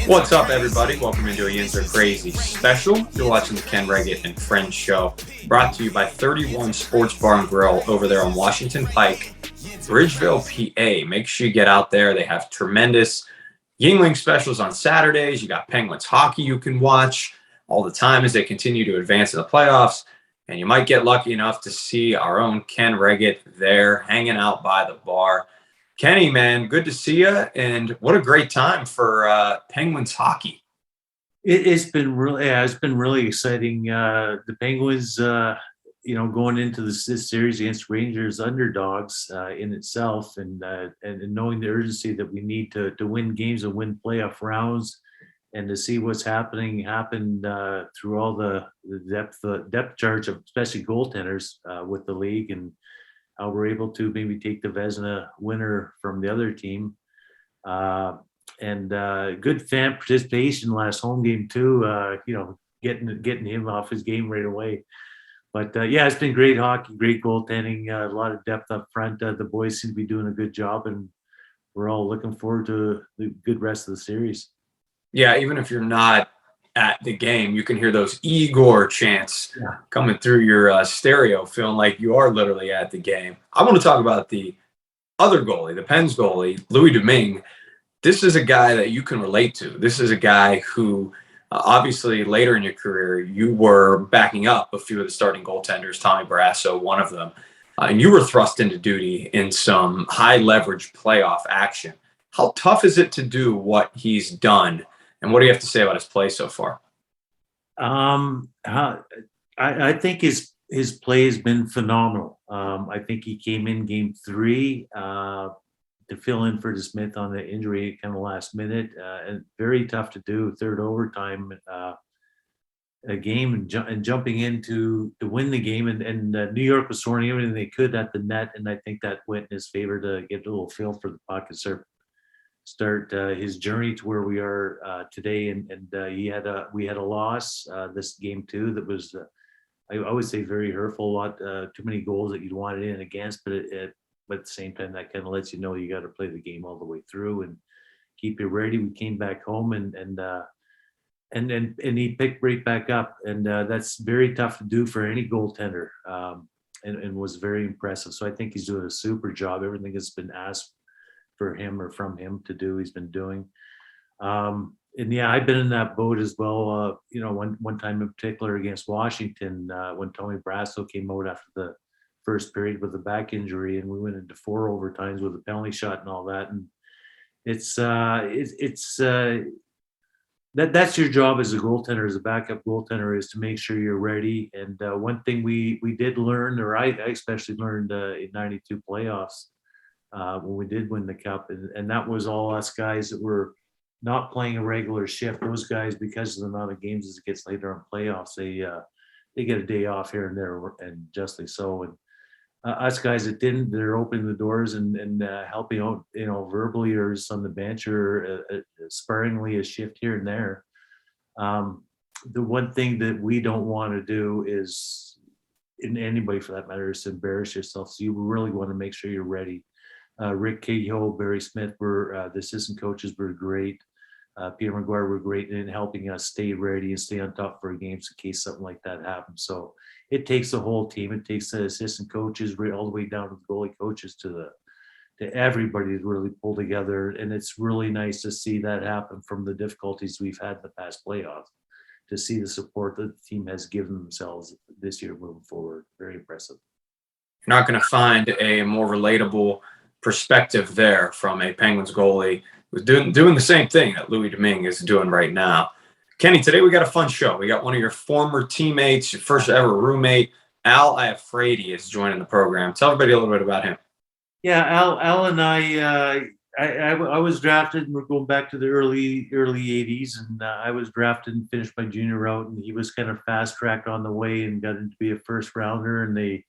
What's up, everybody? Welcome into a Yins Are Crazy special. You're watching the Ken Wregget and Friends Show, brought to you by 31 Sports Bar Grille over there on Washington Pike, Bridgevale, PA. Make sure you get out there. They have tremendous Yingling specials on Saturdays. You got Penguins hockey you can watch all the time as they continue to advance in the playoffs. And you might get lucky enough to see our own Ken Wregget there hanging out by the bar. Kenny, man, good to see you, and what a great time for Penguins hockey. It's been really exciting. The Penguins, going into this series against Rangers, underdogs in itself, and knowing the urgency that we need to win games and win playoff rounds, and to see what's happened through all the depth charts of especially goaltenders with the league, and how we're able to maybe take the Vezina winner from the other team. And good fan participation last home game too, getting him off his game right away. But it's been great hockey, great goaltending, a lot of depth up front. The boys seem to be doing a good job, and we're all looking forward to the good rest of the series. Yeah, even if you're not at the game, you can hear those Igor chants coming through your stereo, feeling like you are literally at the game. I want to talk about the other goalie, the Pens goalie, Louis Domingue. This is a guy that you can relate to. This is a guy who, obviously, later in your career, you were backing up a few of the starting goaltenders, Tommy Barrasso, one of them, and you were thrust into duty in some high-leverage playoff action. How tough is it to do what he's done? And what do you have to say about his play so far? I think his play has been phenomenal. I think he came in game 3 to fill in for DeSmith on the injury kind of last minute, and very tough to do. Third overtime a game and jumping in to win the game, and New York was throwing everything they could at the net, and I think that went in his favor to get a little feel for the puck and start his journey to where we are today. And we had a loss this game too that was I would say very hurtful. A lot too many goals that you'd wanted in against, but but at the same time that kind of lets you know you got to play the game all the way through and keep it ready. We came back home and he picked right back up, and that's very tough to do for any goaltender, and was very impressive. So I think he's doing a super job. Everything that's been asked for him or from him to do, he's been doing. I've been in that boat as well. One time in particular against Washington, when Tommy Barrasso came out after the first period with a back injury, and we went into 4 overtimes with a penalty shot and all that. And that's your job as a goaltender, as a backup goaltender, is to make sure you're ready. And one thing we did learn, or I especially learned in '92 playoffs, when we did win the cup, and that was all us guys that were not playing a regular shift. Those guys, because of the amount of games as it gets later on playoffs, they get a day off here and there, and justly so. And us guys that didn't, they're opening the doors and helping out, verbally or just on the bench or sparingly a shift here and there. The one thing that we don't want to do is, in anybody for that matter, is to embarrass yourself. So you really want to make sure you're ready. Rick Cahill, Barry Smith were the assistant coaches were great. Peter McGuire were great in helping us stay ready and stay on top for games in case something like that happens. So it takes the whole team. It takes the assistant coaches all the way down to the goalie coaches to everybody to really pull together. And it's really nice to see that happen from the difficulties we've had in the past playoffs, to see the support that the team has given themselves this year moving forward. Very impressive. You're not going to find a more relatable perspective there from a Penguins goalie who's doing the same thing that Louis Domingue is doing right now. Kenny, today we got a fun show. We got one of your former teammates, your first ever roommate, Al Iafrate, is joining the program. Tell everybody a little bit about him. Yeah, Al and I was drafted, and we're going back to the early 80s, and I was drafted and finished my junior route, and he was kind of fast tracked on the way and got to be a first rounder, and they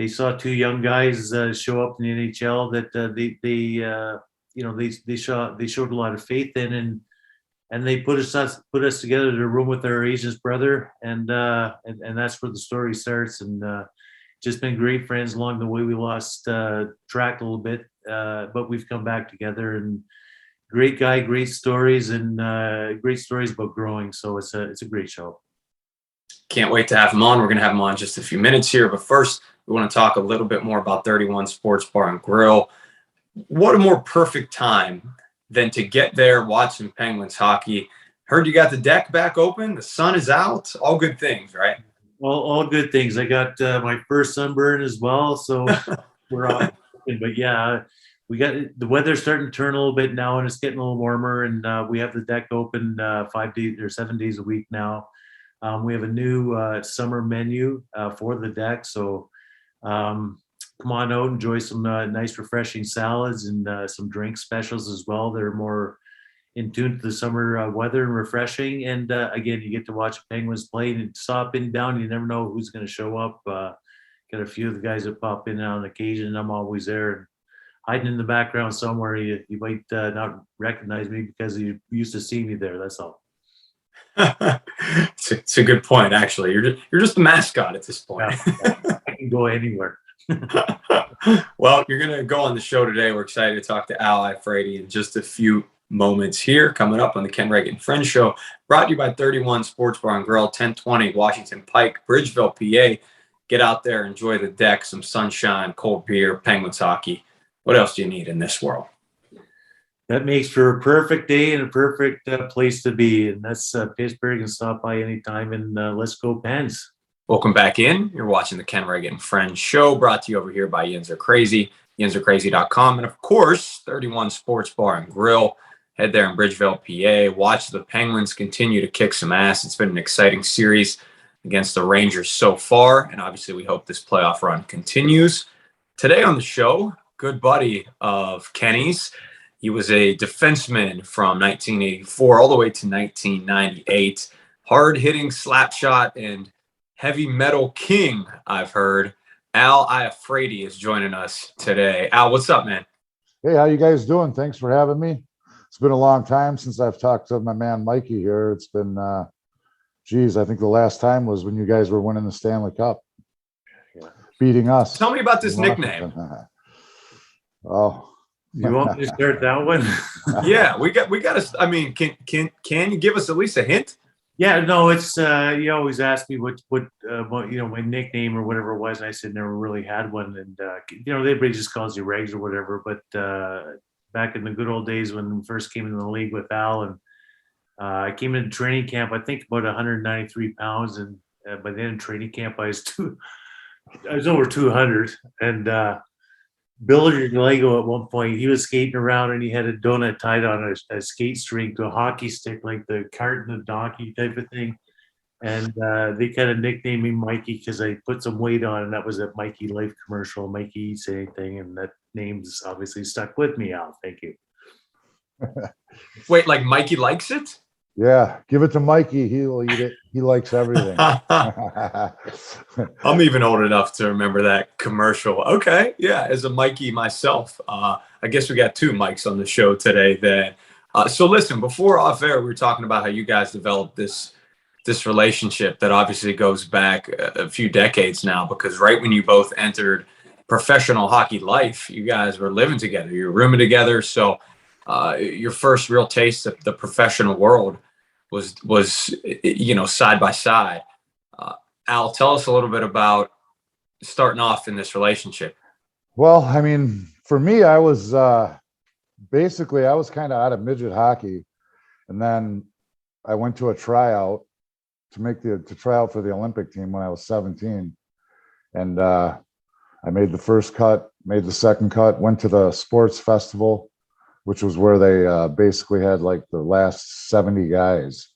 saw 2 young guys show up in the NHL that they showed a lot of faith in, and they put us together in a room with our Asian brother, and that's where the story starts. And just been great friends along the way. We lost track a little bit, but we've come back together, and great guy, great stories, and great stories about growing. So it's a great show. Can't wait to have him on. We're going to have him on in just a few minutes here. But first, we want to talk a little bit more about 31 Sports Bar and Grill. What a more perfect time than to get there, watch some Penguins hockey. Heard you got the deck back open. The sun is out. All good things, right? All good things. I got my first sunburn as well, so we're off. But yeah, we got the weather's starting to turn a little bit now, and it's getting a little warmer. And we have the deck open 5 days or 7 days a week now. We have a new summer menu for the deck, so come on out, enjoy some nice, refreshing salads and some drink specials as well. They're more in tune to the summer weather and refreshing. And again, you get to watch Penguins play and stop in down. You never know who's going to show up. Got a few of the guys that pop in on occasion. I'm always there and hiding in the background somewhere. You might not recognize me because you used to see me there. That's all. It's a good point, actually. You're just the mascot at this point. Yeah, I can go anywhere. Well, you're going to go on the show today. We're excited to talk to Iafrate in just a few moments here, coming up on the Ken Wregget Friends Show, brought to you by 31 Sports Bar and Grill, 1020 Washington Pike, Bridgevale, PA. Get out there, enjoy the deck, some sunshine, cold beer, Penguins hockey. What else do you need in this world? That makes for a perfect day and a perfect place to be. And that's Pittsburgh, and stop by anytime. And let's go Pens. Welcome back in. You're watching the Ken Wregget Friends Show, brought to you over here by Yins Are Crazy, yinsarecrazy.com. And of course, 31 Sports Bar and Grill. Head there in Bridgevale, PA. Watch the Penguins continue to kick some ass. It's been an exciting series against the Rangers so far. And obviously, we hope this playoff run continues. Today on the show, good buddy of Kenny's. He was a defenseman from 1984 all the way to 1998. Hard-hitting slap shot and heavy metal king, I've heard. Al Iafrate is joining us today. Al, what's up, man? Hey, how you guys doing? Thanks for having me. It's been a long time since I've talked to my man Mikey here. It's been, I think the last time was when you guys were winning the Stanley Cup, beating us. Tell me about this nickname. Oh. You want me to start that one? Yeah, we got to. I mean, can you give us at least a hint? Yeah, no, it's you always ask me what my nickname or whatever it was, and I said never really had one, and everybody just calls you Regs or whatever. But back in the good old days when we first came into the league with Al, and I came into training camp, I think about 193 pounds, and by the end of training camp, I was over 200, and Bill Lego at one point, he was skating around and he had a donut tied on a skate string to a hockey stick, like the cart and the donkey type of thing. And they kind of nicknamed me Mikey because I put some weight on, and that was a Mikey Life commercial, Mikey Eats Anything, and that name's obviously stuck with me, Al. Thank you. Wait, like Mikey likes it? Yeah, give it to Mikey. He'll eat it. He likes everything. I'm even old enough to remember that commercial. Okay, yeah, as a Mikey myself, I guess we got two Mikes on the show today. Then, so listen, before off air, we were talking about how you guys developed this relationship that obviously goes back a few decades now. Because right when you both entered professional hockey life, you guys were living together, you were rooming together. So your first real taste of the professional world was side by side. Al, tell us a little bit about starting off in this relationship. Well, I mean, for me, I was basically I was kind of out of midget hockey, and then I went to a tryout to try out for the Olympic team when I was 17, and I made the first cut, made the second cut, went to the sports festival, which was where they basically had like the last 70 guys,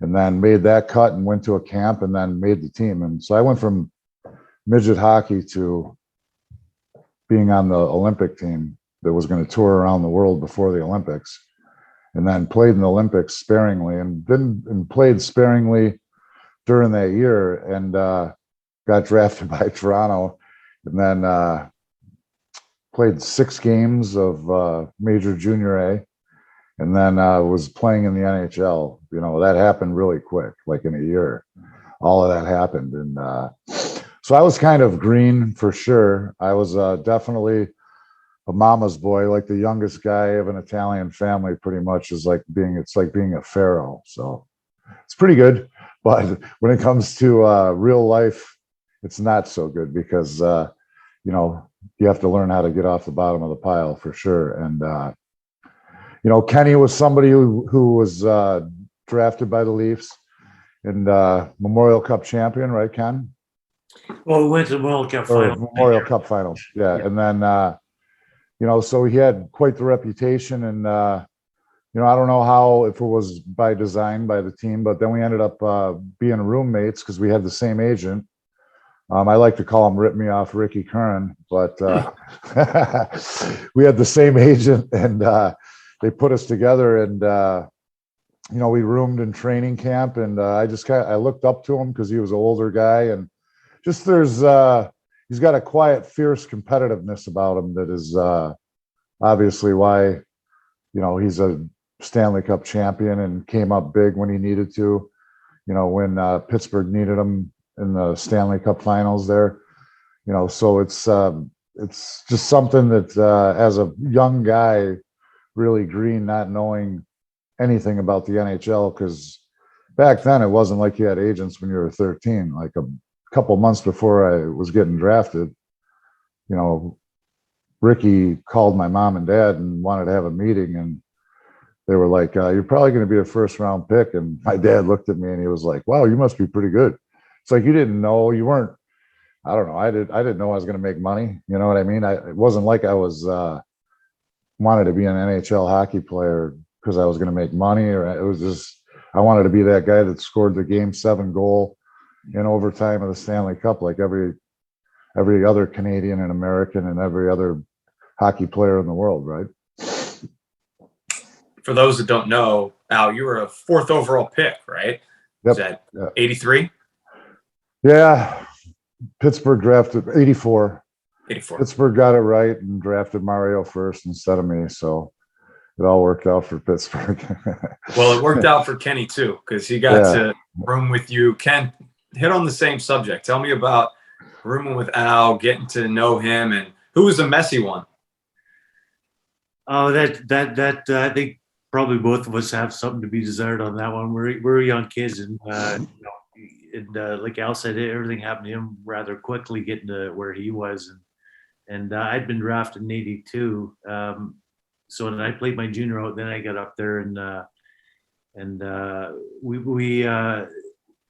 and then made that cut and went to a camp and then made the team. And so I went from midget hockey to being on the Olympic team that was going to tour around the world before the Olympics, and then played in the Olympics sparingly and played sparingly during that year, and got drafted by Toronto, and then played 6 games of Major Junior A, and then was playing in the NHL. That happened really quick, like in a year. All of that happened, and so I was kind of green for sure. I was definitely a mama's boy, like the youngest guy of an Italian family, pretty much is like being a pharaoh. So it's pretty good. But when it comes to real life, it's not so good because, you have to learn how to get off the bottom of the pile for sure. And, Kenny was somebody who was drafted by the Leafs and Memorial Cup champion, right, Ken? Well, we went to the World Cup Or final. Memorial Cup finals. Yeah. And then, so he had quite the reputation. And, I don't know how, if it was by design by the team, but then we ended up being roommates because we had the same agent. I like to call him Rip Me Off Ricky Curran, but we had the same agent and they put us together and, we roomed in training camp and I looked up to him because he was an older guy and just he's got a quiet, fierce competitiveness about him that is obviously why, he's a Stanley Cup champion and came up big when he needed to, when Pittsburgh needed him in the Stanley Cup finals there, so it's just something that as a young guy, really green, not knowing anything about the NHL, because back then it wasn't like you had agents when you were 13, like a couple months before I was getting drafted, Ricky called my mom and dad and wanted to have a meeting and they were like, you're probably going to be a first round pick. And my dad looked at me and he was like, wow, you must be pretty good. It's like, you didn't know, you weren't, I don't know. I didn't know I was going to make money. You know what I mean? It wasn't like I was, wanted to be an NHL hockey player because I was going to make money, or it was just, I wanted to be that guy that scored the Game 7 goal in overtime of the Stanley Cup, like every other Canadian and American and every other hockey player in the world, right? For those that don't know, Al, you were a 4th overall pick, right? Yep. Is that 83? Yeah. Pittsburgh drafted 84. 84. Pittsburgh got it right and drafted Mario first instead of me. So it all worked out for Pittsburgh. Well, it worked out for Kenny too, because he got to room with you. Ken, hit on the same subject. Tell me about rooming with Al, getting to know him, and who was the messy one? Oh, that I think probably both of us have something to be desired on that one. We're young kids, and like Al said, everything happened to him rather quickly, getting to where he was, and I'd been drafted in '82. So when I played my junior out, then I got up there and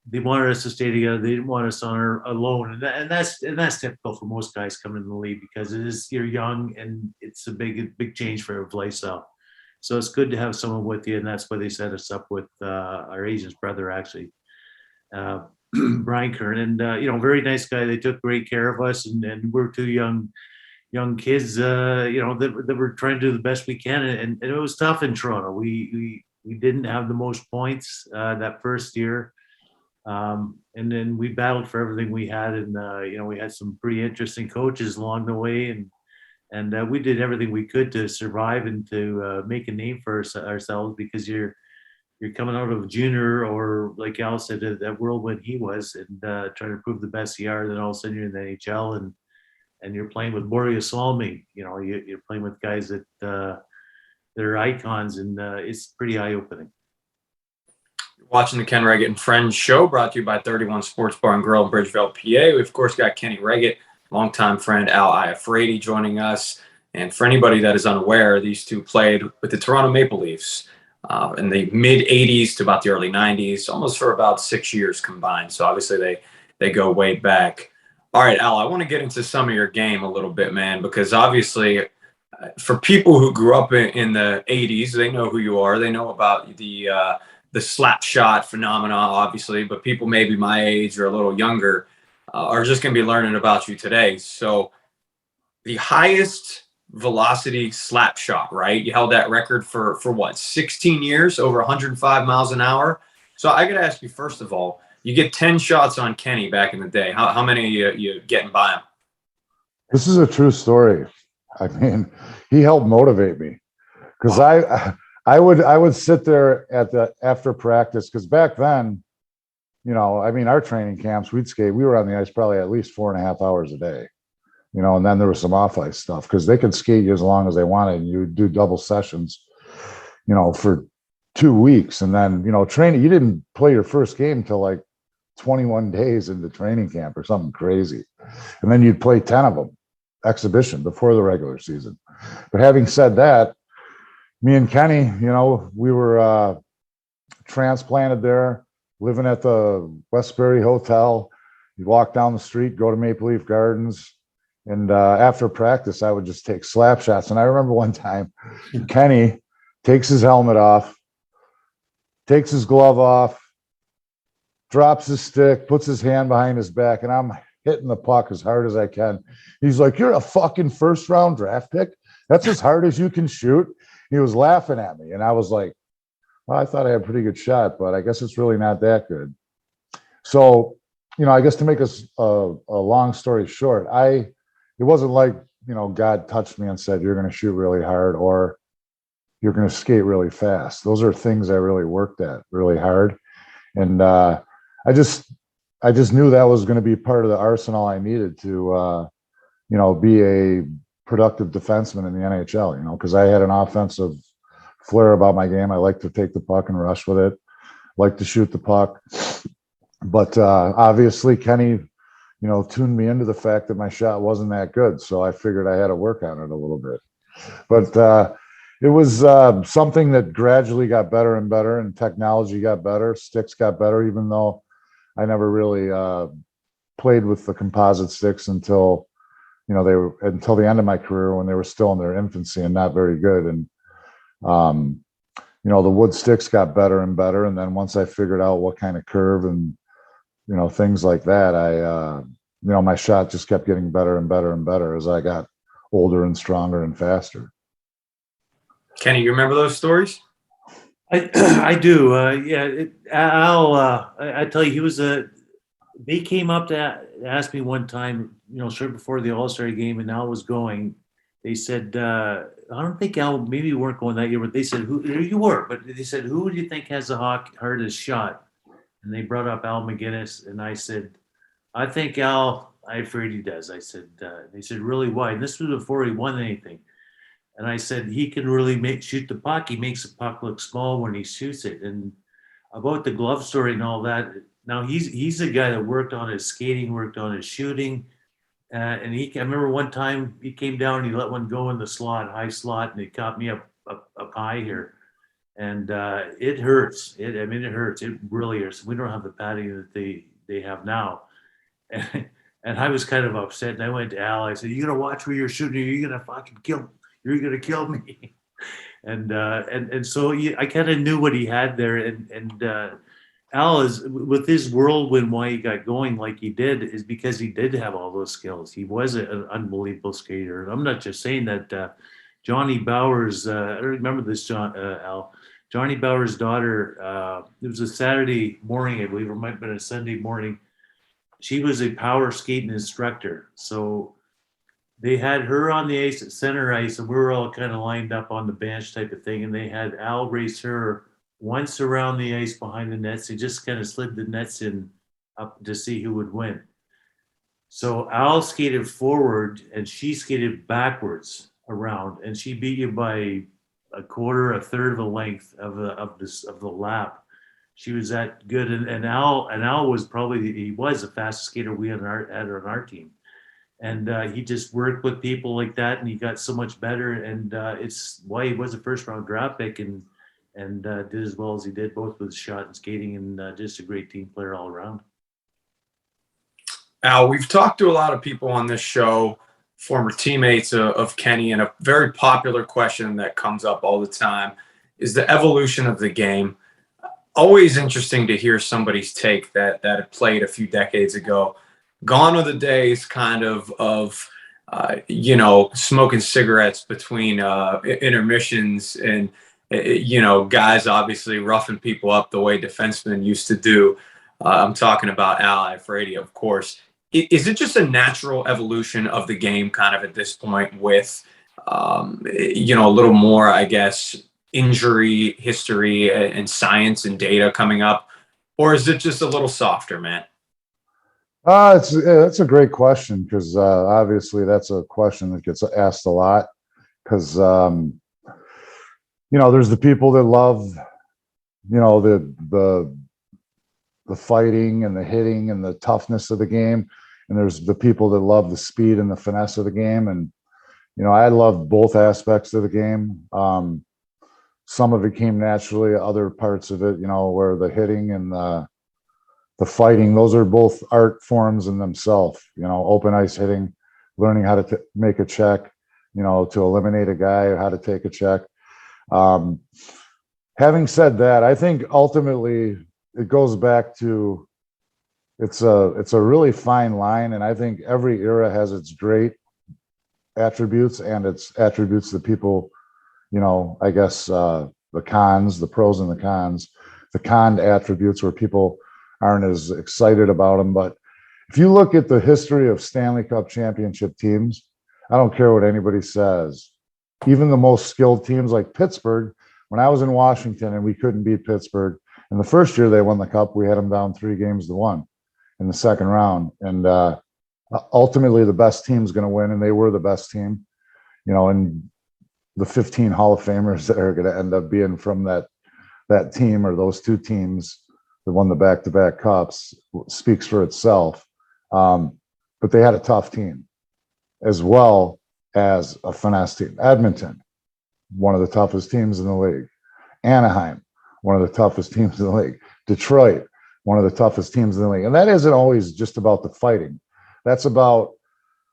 they wanted us to stay together. They didn't want us on our alone, and that's typical for most guys coming in the league because you're young and it's a big change for your lifestyle. So it's good to have someone with you, and that's why they set us up with our agent's brother, actually, Brian Kern, and very nice guy. They took great care of us, and we're two young kids, that were trying to do the best we can, and it was tough in Toronto. We didn't have the most points that first year. And then we battled for everything we had, and we had some pretty interesting coaches along the way, and we did everything we could to survive and to make a name for ourselves, because you're coming out of junior, or like Al said, that whirlwind he was, and trying to prove the best you are. Then all of a sudden you're in the NHL, and you're playing with Boreas Salmi. You're playing with guys that they're icons, and it's pretty eye opening. Watching the Ken Wregget Friends Show, brought to you by 31 Sports Bar Grille in Bridgevale, PA. We, of course, got Kenny Wregget, longtime friend Al Iafrate, joining us. And for anybody that is unaware, these two played with the Toronto Maple Leafs in the mid-'80s to about the early '90s, almost for about 6 years combined. So obviously they go way back. All right, Al, I want to get into some of your game a little bit, man, because obviously for people who grew up in the '80s, they know who you are. They know about the slap shot phenomena, obviously, but people maybe my age or a little younger are just going to be learning about you today. So the highest velocity slap shot, right? You held that record for what, 16 years, over 105 miles an hour. So I got to ask you, first of all, you get 10 shots on Kenny back in the day. How many you getting by him? This is a true story. I mean, he helped motivate me because I would sit there after practice, because back then, our training camps, we'd skate. We were on the ice probably at least 4.5 hours a day. and then there was some off ice stuff because they could skate you as long as they wanted. And you would do double sessions, for 2 weeks. And then, training, you didn't play your first game till like 21 days into training camp or something crazy. And then you'd play 10 of them exhibition before the regular season. But having said that, me and Kenny, we were transplanted there, living at the Westbury Hotel. You walk down the street, go to Maple Leaf Gardens. And after practice, I would just take slap shots. And I remember one time, Kenny takes his helmet off, takes his glove off, drops his stick, puts his hand behind his back, and I'm hitting the puck as hard as I can. He's like, "You're a fucking first-round draft pick? That's as hard as you can shoot?" He was laughing at me, and I was like, well, I thought I had a pretty good shot, but I guess it's really not that good. So, I guess to make a long story short, it wasn't like, God touched me and said, "You're going to shoot really hard," or "You're going to skate really fast." Those are things I really worked at really hard. And I just knew that was going to be part of the arsenal I needed to, be a productive defenseman in the NHL, because I had an offensive flair about my game. I like to take the puck and rush with it, like to shoot the puck. But obviously Kenny, tuned me into the fact that my shot wasn't that good. So I figured I had to work on it a little bit. But it was something that gradually got better and better, and technology got better, sticks got better, even though I never really played with the composite sticks until until the end of my career, when they were still in their infancy and not very good. And the wood sticks got better and better. And then once I figured out what kind of curve and things like that, my shot just kept getting better and better and better as I got older and stronger and faster. Kenny, you remember those stories? I do. Al, I tell you, he was they came up to ask me one time, short before the All-Star game, and Al was going. They said, I don't think Al, maybe you weren't going that year, but they said, you were, but they said, "Who do you think has the hardest shot?" And they brought up Al McGinnis, and I said, "I think Iafrate does." I said, they said, "Really, why?" And this was before he won anything. And I said, "He can really shoot the puck. He makes the puck look small when he shoots it." And about the glove story and all that, now he's a guy that worked on his skating, worked on his shooting. And I remember one time he came down and he let one go in the high slot, and he caught me up high here. And it hurts. It hurts. It really hurts. We don't have the padding that they have now. And I was kind of upset. And I went to Al. I said, "You gotta watch where you're shooting. Or you're gonna fucking kill. You're gonna kill me." And so I kind of knew what he had there. And Al is, with his whirlwind, why he got going like he did is because he did have all those skills. He was an unbelievable skater. I'm not just saying that. Johnny Bauer's, I don't remember this, Al. Johnny Bauer's daughter, it was a Saturday morning, I believe, or it might have been a Sunday morning. She was a power skating instructor. So they had her on the ice at center ice, and we were all kind of lined up on the bench type of thing. And they had Al race her once around the ice behind the nets. He just kind of slid the nets in up to see who would win. So Al skated forward and she skated backwards around, and she beat you by a third of the length of the lap. She was that good. And Al was he was the fastest skater we had on our team. And he just worked with people like that, and he got so much better. And it's why he was a first-round draft pick and did as well as he did, both with shot and skating, and just a great team player all around. Al, we've talked to a lot of people on this show, former teammates of Kenny, and a very popular question that comes up all the time is the evolution of the game. Always interesting to hear somebody's take that had played a few decades ago. Gone are the days kind of smoking cigarettes between intermissions and, guys obviously roughing people up the way defensemen used to do. I'm talking about Al Iafrate, of course. Is it just a natural evolution of the game kind of at this point with, a little more, I guess, injury history and science and data coming up? Or is it just a little softer, man? It's a great question because obviously that's a question that gets asked a lot because there's the people that love the fighting and the hitting and the toughness of the game, and there's the people that love the speed and the finesse of the game. And I love both aspects of the game. Some of it came naturally, other parts of it, where the hitting and the fighting, those are both art forms in themselves. Open ice hitting, learning how to make a check, to eliminate a guy, or how to take a check. Having said that, I think ultimately it goes back to it's a really fine line, and I think every era has its great attributes and its attributes that people, I guess the cons, the pros and the cons, the con attributes where people aren't as excited about them. But if you look at the history of Stanley Cup championship teams, I don't care what anybody says. Even the most skilled teams like Pittsburgh, when I was in Washington and we couldn't beat Pittsburgh, in the first year they won the cup, we had them down 3-1 in the second round. And ultimately the best team's going to win, and they were the best team, and the 15 Hall of Famers that are going to end up being from that team, or those two teams that won the back-to-back cups, speaks for itself. But they had a tough team as well as a finesse team. Edmonton, one of the toughest teams in the league. Anaheim, one of the toughest teams in the league. Detroit, one of the toughest teams in the league. And that isn't always just about the fighting. That's about,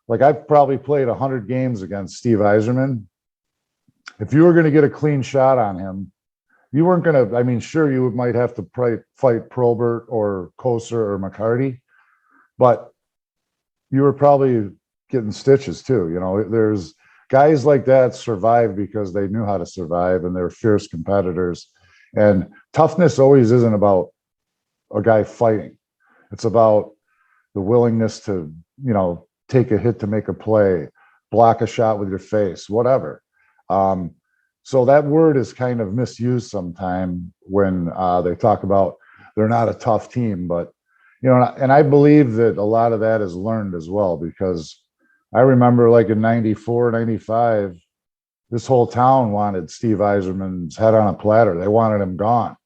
like, I've probably played 100 games against Steve Yzerman. If you were going to get a clean shot on him, you weren't going to, I mean, sure, you might have to fight Probert or Koser or McCarty, but you were probably getting stitches too. There's guys like that survive because they knew how to survive, and they're fierce competitors. And toughness always isn't about a guy fighting. It's about the willingness to, take a hit to make a play, block a shot with your face, whatever. So that word is kind of misused sometime when they talk about they're not a tough team. But, and I believe that a lot of that is learned as well, because I remember like in 94, 95, this whole town wanted Steve Yzerman's head on a platter. They wanted him gone.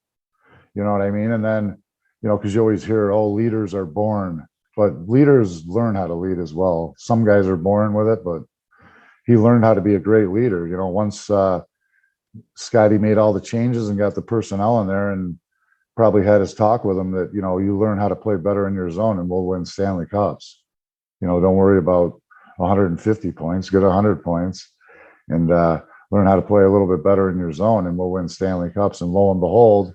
You know what I mean? And then, because you always hear, oh, leaders are born, but leaders learn how to lead as well. Some guys are born with it, but he learned how to be a great leader. Once Scotty made all the changes and got the personnel in there, and probably had his talk with him that, you learn how to play better in your zone and we'll win Stanley Cups. Don't worry about 150 points, get 100 points, and learn how to play a little bit better in your zone and we'll win Stanley Cups. And lo and behold,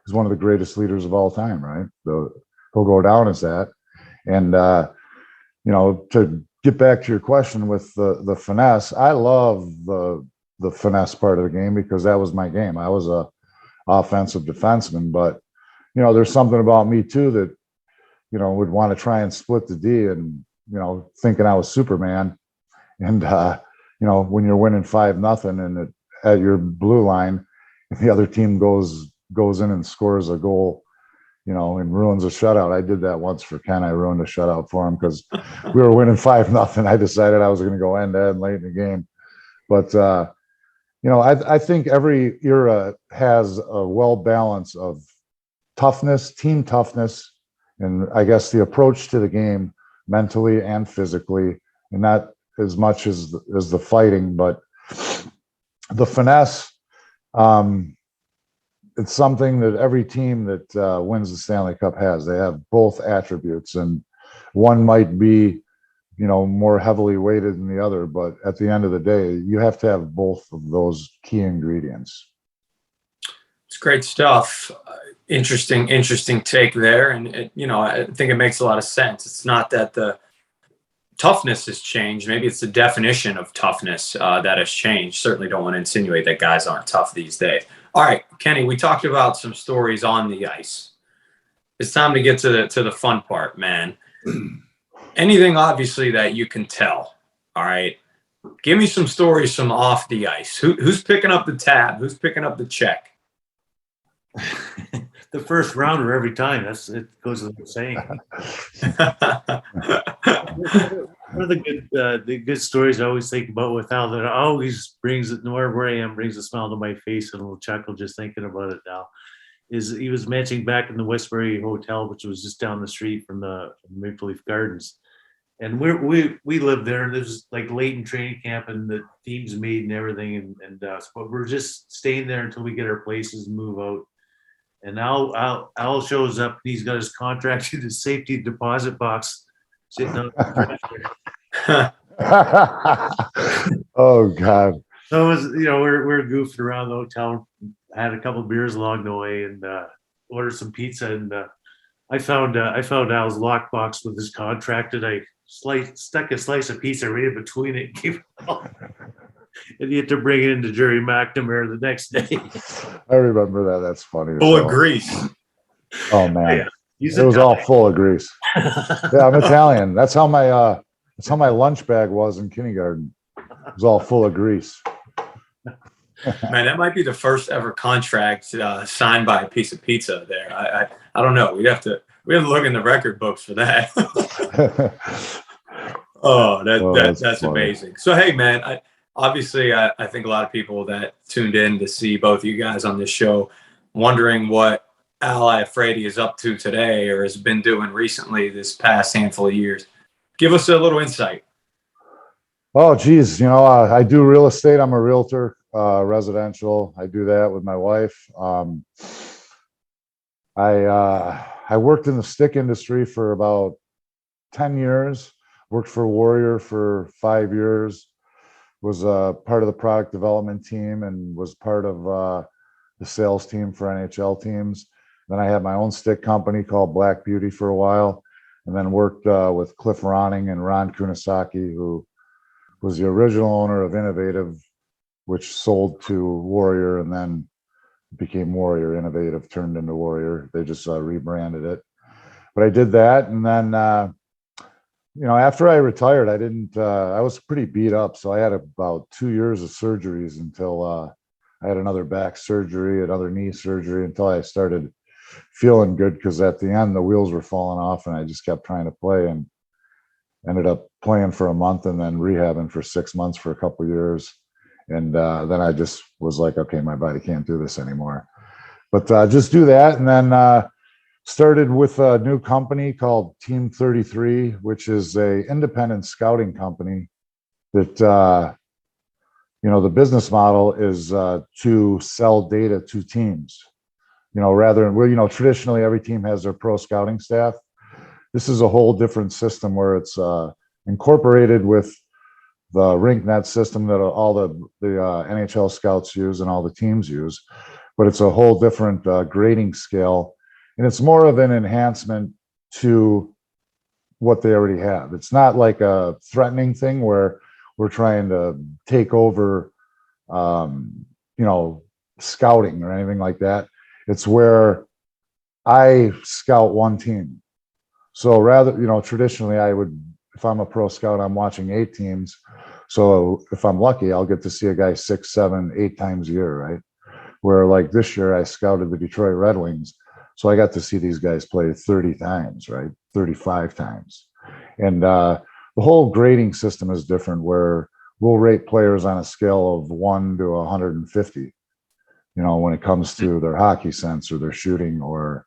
he's one of the greatest leaders of all time, right? He'll go down as that. And, to get back to your question with the finesse, I love the finesse part of the game because that was my game. I was a offensive defenseman, but, there's something about me too that, would want to try and split the D and, thinking I was Superman. And, when you're winning 5-0 and at your blue line, and the other team goes in and scores a goal, and ruins a shutout. I did that once for Ken. I ruined a shutout for him because we were winning 5-0. I decided I was going to go end-to-end late in the game. But, I think every era has a well balance of toughness, team toughness, and I guess the approach to the game mentally and physically, and not as much as the fighting, but the finesse. It's something that every team that wins the Stanley Cup has. They have both attributes, and one might be, more heavily weighted than the other. But at the end of the day, you have to have both of those key ingredients. It's great stuff. Interesting take there. And, I think it makes a lot of sense. It's not that the toughness has changed. Maybe it's the definition of toughness that has changed. Certainly don't want to insinuate that guys aren't tough these days. All right, Kenny, we talked about some stories on the ice. It's time to get to the fun part, man. Anything, obviously, that you can tell. All right, give me some stories from off the ice. Who's picking up the tab? Who's picking up the check? the first rounder every time. It goes without saying. One of the good stories I always think about with Al that always brings it where I am, brings a smile to my face and a little chuckle just thinking about it now, is he was mentioning back in the Westbury Hotel, which was just down the street from the Maple Leaf Gardens. And we lived there, and it was like late in training camp, and the team's made and everything, but we're just staying there until we get our places and move out. And Al shows up, and he's got his contract in his safety deposit box sitting on the dresser. Oh God. So it was, we're goofing around the hotel, had a couple of beers along the way, and ordered some pizza. And I found Al's lockbox with his contract, and I stuck a slice of pizza right in between it, and gave it all. And you had to bring it into Jerry McNamara the next day. I remember that. That's funny. Full of grease. Oh man, Yeah, it was all full of grease. Yeah, I'm Italian. That's how my lunch bag was in kindergarten. It was all full of grease. Man, that might be the first ever contract signed by a piece of pizza. There, I don't know. We have to look in the record books for that. That's amazing. So hey, man, obviously I think a lot of people that tuned in to see both of you guys on this show wondering what Al Iafrate is up to today or has been doing recently this past handful of years. Give us a little insight. Oh, geez. I do real estate. I'm a realtor, residential. I do that with my wife. I worked in the stick industry for about 10 years, worked for Warrior for 5 years, was part of the product development team and was part of the sales team for NHL teams. Then I had my own stick company called Black Beauty for a while, and then worked with Cliff Ronning and Ron Kunisaki, who was the original owner of Innovative, which sold to Warrior and then became Warrior. Innovative turned into Warrior. They just rebranded it. But I did that, and then after I retired, I was pretty beat up, so I had about 2 years of surgeries until I had another back surgery, another knee surgery, until I started feeling good, because at the end the wheels were falling off and I just kept trying to play, and ended up playing for a month and then rehabbing for 6 months for a couple of years. And then I just was like, okay, my body can't do this anymore. But just do that. And then started with a new company called Team 33, which is a independent scouting company that, the business model is to sell data to teams. Rather than, traditionally every team has their pro scouting staff. This is a whole different system where it's incorporated with the RinkNet system that all the NHL scouts use and all the teams use, but it's a whole different grading scale, and it's more of an enhancement to what they already have. It's not like a threatening thing where we're trying to take over, scouting or anything like that. It's where I scout one team. So rather, traditionally if I'm a pro scout, I'm watching 8 teams. So if I'm lucky, I'll get to see a guy 6, 7, 8 times a year, right? Where like this year I scouted the Detroit Red Wings. So I got to see these guys play 30 times, right? 35 times. And the whole grading system is different, where we'll rate players on a scale of 1 to 150, when it comes to their hockey sense or their shooting or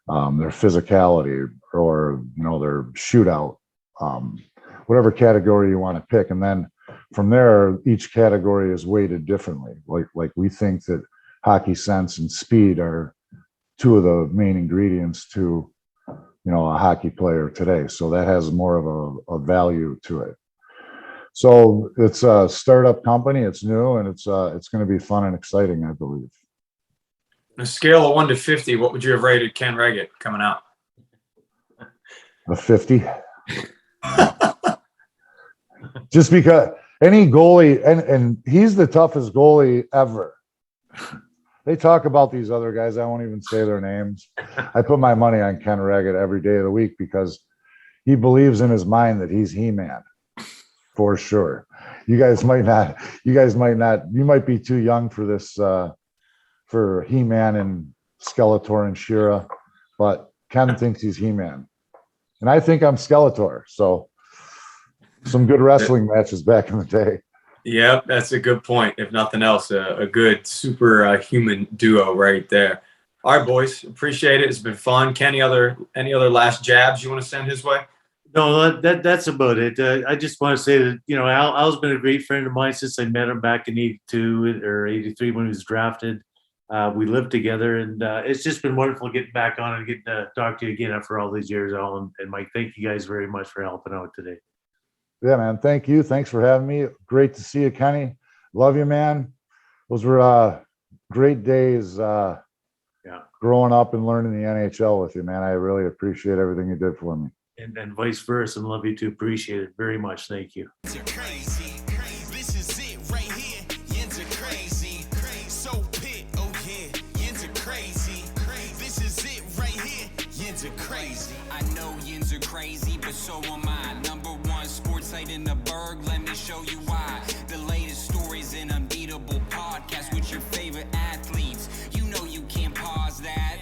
their physicality or, their shootout, whatever category you want to pick. And then from there, each category is weighted differently. Like we think that hockey sense and speed are 2 of the main ingredients to, a hockey player today. So that has more of a value to it. So it's a startup company. It's new, and it's going to be fun and exciting, I believe. On a scale of 1 to 50, what would you have rated Ken Wregget coming out? A 50. Just because any goalie, and he's the toughest goalie ever. They talk about these other guys. I won't even say their names. I put my money on Ken Wregget every day of the week because he believes in his mind that he's He-Man, for sure. You might be too young for this, for He-Man and Skeletor and She-Ra, but Ken thinks he's He-Man. And I think I'm Skeletor. So some good wrestling matches back in the day. Yep, that's a good point. If nothing else, a good superhuman duo right there. All right, boys, appreciate it. It's been fun. Kenny, any other last jabs you want to send his way? No, that's about it. I just want to say that, Al's been a great friend of mine since I met him back in 82 or 83 when he was drafted. We lived together, and it's just been wonderful getting back on and getting to talk to you again after all these years, Al. And Mike, thank you guys very much for helping out today. Yeah, man. Thank you. Thanks for having me. Great to see you, Kenny. Love you, man. Those were great days growing up and learning the NHL with you, man. I really appreciate everything you did for me. And vice versa, and love you too. Appreciate it very much. Thank you. This is it right here. Yins are crazy. So pit, oh yeah. Yins are crazy. This is it right here. Yins are crazy. I know yins are crazy, but so am I. Number one sports site in the burg. Let me show you why. The latest stories in unbeatable podcast with your favorite athletes. You know you can't pause that.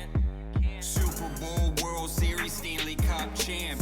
Super Bowl, World Series, Stanley Cup Champion.